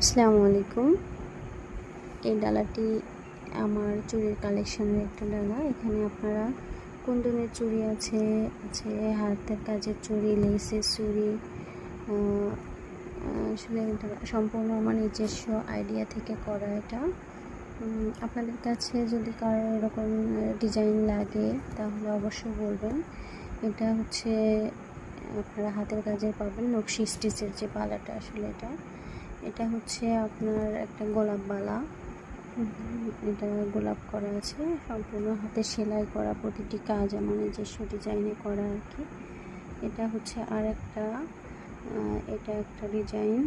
আসসালামু আলাইকুম। এই ডালাটি আমার চুড়ির কালেকশনের একটা ডালা। এখানে আপনারা কুন্দনের চুড়ি আছে হাতের কাজের চুড়ি, লেসের চুড়ি। আসলে এটা সম্পূর্ণ আমার নিজস্ব আইডিয়া থেকে করা। এটা আপনাদের কাছে যদি কারো এরকম ডিজাইন লাগে তাহলে অবশ্যই বলবেন। এটা হচ্ছে আপনারা হাতের কাজের পাবেন নকশি স্টিচের যে বালাটা, আসলে এটা হচ্ছে আপনার একটা গোলাপ বালা। এটা গোলাপ করা আছে, সম্পূর্ণ হাতে সেলাই করা, প্রতিটি কাজ আমার নিজস্ব ডিজাইনে করা আর কি। এটা হচ্ছে এটা একটা ডিজাইন।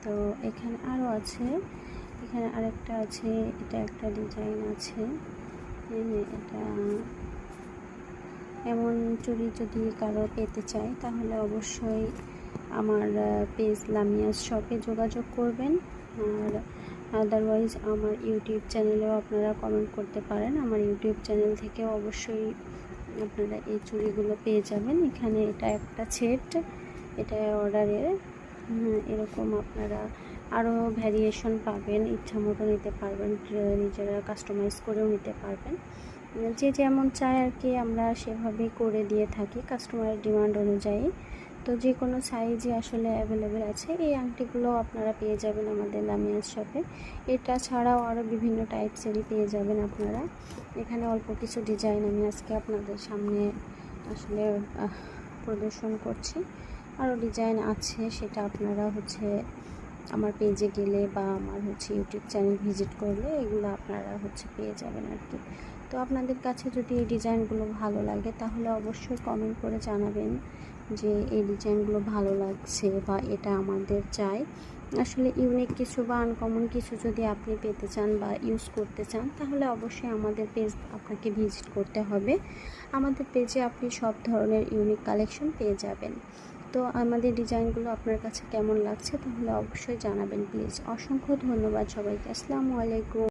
তো এখানে আরও আছে, এখানে আরেকটা আছে, এটা একটা ডিজাইন আছে। এটা এমন চুড়ি যদি কারো পেতে চায় তাহলে অবশ্যই আমার পেজ লামিয়াস শপে যোগাযোগ করবেন। আর আদারওয়াইজ আমার ইউটিউব চ্যানেলেও আপনারা কমেন্ট করতে পারেন। আমার ইউটিউব চ্যানেল থেকেও অবশ্যই আপনারা এই চুড়িগুলো পেয়ে যাবেন। এখানে এটা একটা সেট, এটা অর্ডারের। এরকম আপনারা আরও ভ্যারিয়েশন পাবেন, ইচ্ছা মতো নিতে পারবেন, নিজেরা কাস্টমাইজ করেও নিতে পারবেন। যে যেমন চায় আর কি, আমরা সেভাবেই করে দিয়ে থাকি কাস্টমারের ডিমান্ড অনুযায়ী। তো যে কোনো সাইজই আসলে অ্যাভেলেবেল আছে। এই আংটিগুলো আপনারা পেয়ে যাবেন আমাদের লামিয়াস শপে। এটা ছাড়াও আরও বিভিন্ন টাইপসেরই পেয়ে যাবেন আপনারা। এখানে অল্প কিছু ডিজাইন আমি আজকে আপনাদের সামনে আসলে প্রদর্শন করছি। আরও ডিজাইন আছে, সেটা আপনারা আমার পেজে গেলে বা আমার ইউটিউব চ্যানেল ভিজিট করলে এগুলো আপনারা পেয়ে যাবেন আর কি। তো আপনাদের কাছে যদি এই ডিজাইনগুলো ভালো লাগে তাহলে অবশ্যই কমেন্ট করে জানাবেন যে এই ডিজাইনগুলো ভালো লাগছে বা এটা আমাদের চাই। আসলে ইউনিক কিছু বা আনকমন কিছু যদি আপনি পেতে চান বা ইউজ করতে চান তাহলে অবশ্যই আমাদের পেজ আপনাকে ভিজিট করতে হবে। আমাদের পেজে আপনি সব ধরনের ইউনিক কালেকশন পেয়ে যাবেন। তো আমাদের ডিজাইনগুলো আপনার কাছে কেমন লাগছে তাহলে অবশ্যই জানাবেন প্লিজ। অসংখ্য ধন্যবাদ সবাইকে। আসসালামু আলাইকুম।